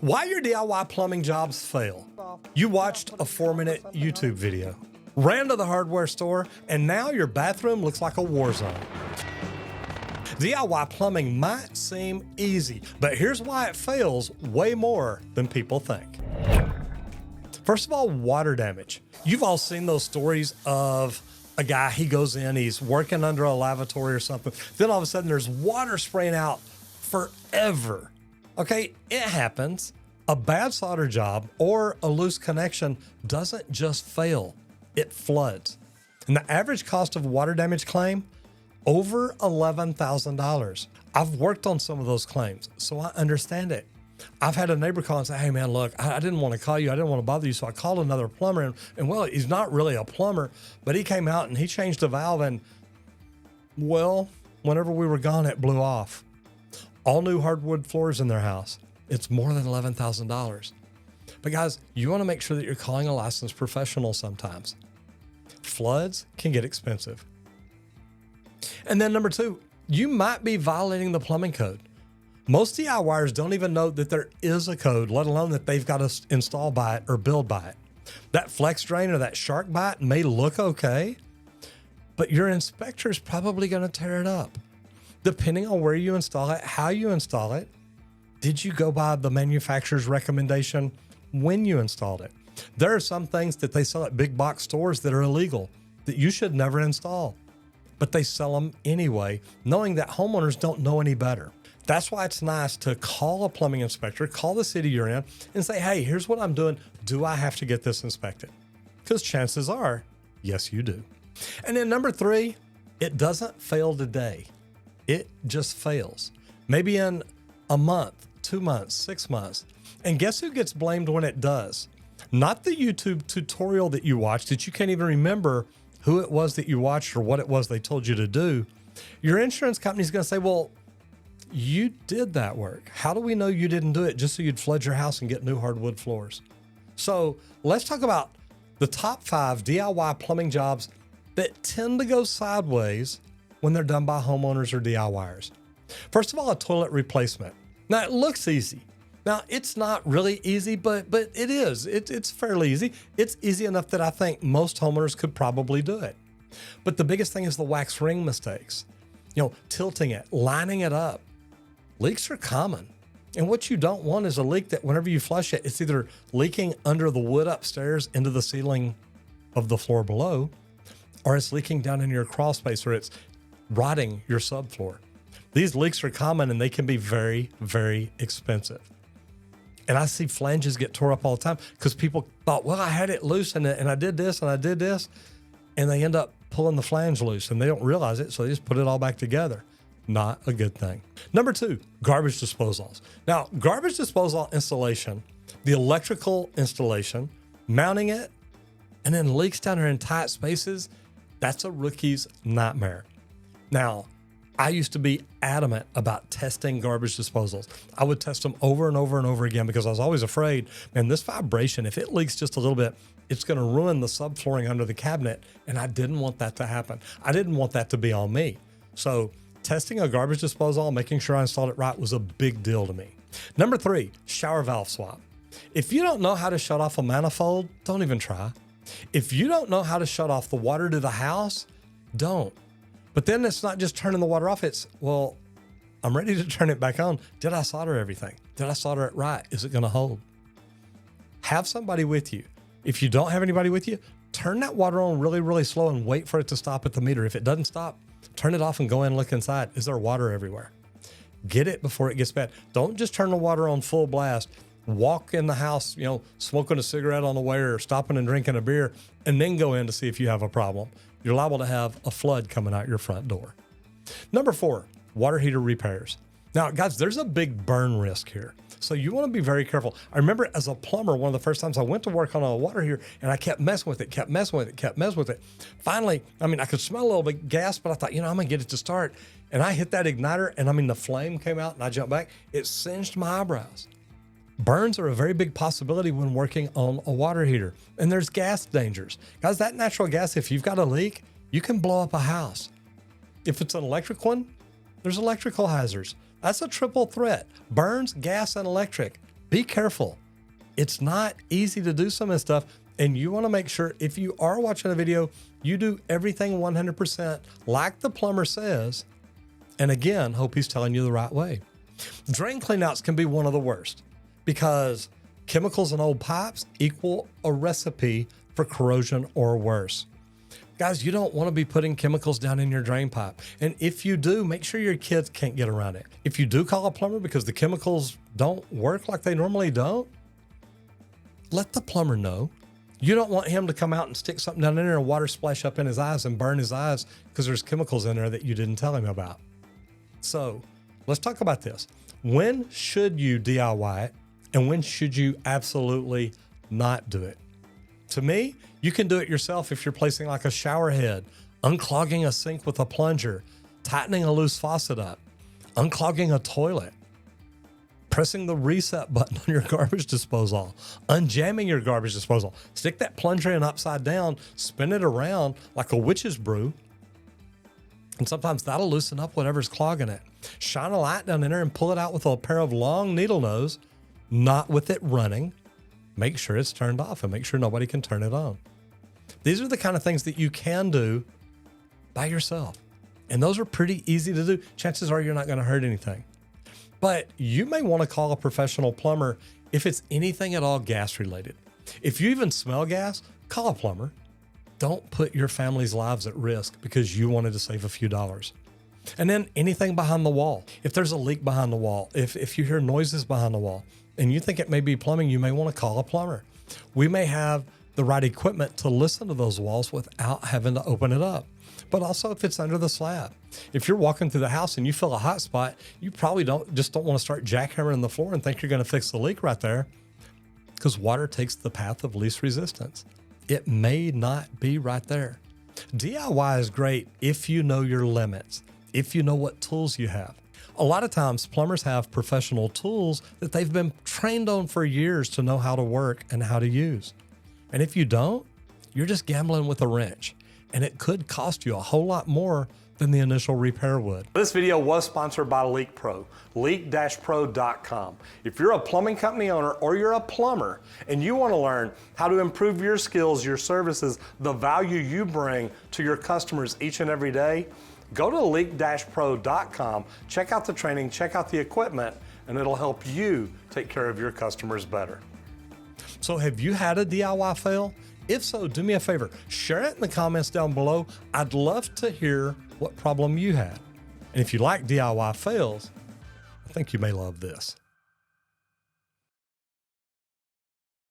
Why your DIY plumbing jobs fail. You watched a 4-minute YouTube video, ran to the hardware store, and now your bathroom looks like a war zone. DIY plumbing might seem easy, but here's why it fails way more than people think. First of all, water damage. You've all seen those stories of a guy, he goes in, he's working under a lavatory or something. Then all of a sudden there's water spraying out forever. Okay, it happens. A bad solder job or a loose connection doesn't just fail, it floods. And the average cost of a water damage claim, over $11,000. I've worked on some of those claims, so I understand it. I've had a neighbor call and say, hey man, look, I didn't want to call you. I didn't want to bother you. So I called another plumber and well, he's not really a plumber, but he came out and he changed the valve and well, whenever we were gone, it blew off. All new hardwood floors in their house. It's more than $11,000. But guys, you want to make sure that you're calling a licensed professional sometimes. Floods can get expensive. And then number two, you might be violating the plumbing code. Most DIYers don't even know that there is a code, let alone that they've got to install by it or build by it. That flex drain or that shark bite may look okay, but your inspector is probably going to tear it up. Depending on where you install it, how you install it, did you go by the manufacturer's recommendation when you installed it? There are some things that they sell at big box stores that are illegal that you should never install, but they sell them anyway, knowing that homeowners don't know any better. That's why it's nice to call a plumbing inspector, call the city you're in and say, hey, here's what I'm doing. Do I have to get this inspected? Because chances are, yes, you do. And then number three, it doesn't fail today. It just fails. Maybe in a month, 2 months, 6 months. And guess who gets blamed when it does? Not the YouTube tutorial that you watched that you can't even remember who it was that you watched or what it was they told you to do. Your insurance company is going to say, well, you did that work. How do we know you didn't do it just so you'd flood your house and get new hardwood floors? So let's talk about the top 5 DIY plumbing jobs that tend to go sideways when they're done by homeowners or DIYers. First of all, a toilet replacement. Now it looks easy. Now it's not really easy, but it is. It's fairly easy. It's easy enough that I think most homeowners could probably do it. But the biggest thing is the wax ring mistakes. You know, tilting it, lining it up. Leaks are common. And what you don't want is a leak that whenever you flush it, it's either leaking under the wood upstairs into the ceiling of the floor below, or it's leaking down in your crawl space, or it's rotting your subfloor. These leaks are common and they can be very, very expensive. And I see flanges get tore up all the time because people thought, well, I had it loose and I did this and I did this. And they end up pulling the flange loose and they don't realize it. So they just put it all back together. Not a good thing. Number 2, garbage disposals. Now, garbage disposal installation, the electrical installation, mounting it, and then leaks down there in tight spaces, that's a rookie's nightmare. Now, I used to be adamant about testing garbage disposals. I would test them over and over and over again because I was always afraid, man, this vibration, if it leaks just a little bit, it's going to ruin the subflooring under the cabinet. And I didn't want that to happen. I didn't want that to be on me. So testing a garbage disposal, making sure I installed it right was a big deal to me. Number 3, shower valve swap. If you don't know how to shut off a manifold, don't even try. If you don't know how to shut off the water to the house, don't. But then it's not just turning the water off. It's, well, I'm ready to turn it back on. Did I solder everything? Did I solder it right? Is it going to hold? Have somebody with you. If you don't have anybody with you, turn that water on really, really slow and wait for it to stop at the meter. If it doesn't stop, turn it off and go in and look inside. Is there water everywhere? Get it before it gets bad. Don't just turn the water on full blast. Walk in the house, you know, smoking a cigarette on the way or stopping and drinking a beer, and then go in to see if you have a problem. You're liable to have a flood coming out your front door. Number 4, water heater repairs. Now, guys, there's a big burn risk here. So you want to be very careful. I remember as a plumber, one of the first times I went to work on a water heater and I kept messing with it. Finally, I mean, I could smell a little bit gas, but I thought, you know, I'm going to get it to start. And I hit that igniter and I mean, the flame came out and I jumped back. It singed my eyebrows. Burns are a very big possibility when working on a water heater. And there's gas dangers. Guys, that natural gas, if you've got a leak, you can blow up a house. If it's an electric one, there's electrical hazards. That's a triple threat. Burns, gas, and electric. Be careful. It's not easy to do some of this stuff. And you want to make sure if you are watching a video, you do everything 100% like the plumber says. And again, hope he's telling you the right way. Drain cleanouts can be one of the worst because chemicals in old pipes equal a recipe for corrosion or worse. Guys, you don't want to be putting chemicals down in your drain pipe. And if you do, make sure your kids can't get around it. If you do call a plumber because the chemicals don't work like they normally don't, let the plumber know. You don't want him to come out and stick something down in there and water splash up in his eyes and burn his eyes because there's chemicals in there that you didn't tell him about. So let's talk about this. When should you DIY it and when should you absolutely not do it? To me, you can do it yourself if you're placing like a shower head, unclogging a sink with a plunger, tightening a loose faucet up, unclogging a toilet, pressing the reset button on your garbage disposal, unjamming your garbage disposal. Stick that plunger in upside down, spin it around like a witch's brew, and sometimes that'll loosen up whatever's clogging it. Shine a light down in there and pull it out with a pair of long needle nose, not with it running. Make sure it's turned off and make sure nobody can turn it on. These are the kind of things that you can do by yourself. And those are pretty easy to do. Chances are you're not going to hurt anything. But you may want to call a professional plumber if it's anything at all gas related. If you even smell gas, call a plumber. Don't put your family's lives at risk because you wanted to save a few dollars. And then anything behind the wall. If there's a leak behind the wall, if you hear noises behind the wall and you think it may be plumbing, you may want to call a plumber. We may have the right equipment to listen to those walls without having to open it up. But also if it's under the slab. If you're walking through the house and you feel a hot spot, you probably don't want to start jackhammering the floor and think you're going to fix the leak right there because water takes the path of least resistance. It may not be right there. DIY is great if you know your limits, if you know what tools you have. A lot of times plumbers have professional tools that they've been trained on for years to know how to work and how to use. And if you don't, you're just gambling with a wrench. And it could cost you a whole lot more than the initial repair would. This video was sponsored by Leak Pro, leak-pro.com. If you're a plumbing company owner or you're a plumber and you want to learn how to improve your skills, your services, the value you bring to your customers each and every day, go to leak-pro.com, check out the training, check out the equipment, and it'll help you take care of your customers better. So have you had a DIY fail? If so, do me a favor, share it in the comments down below. I'd love to hear what problem you had. And if you like DIY fails, I think you may love this.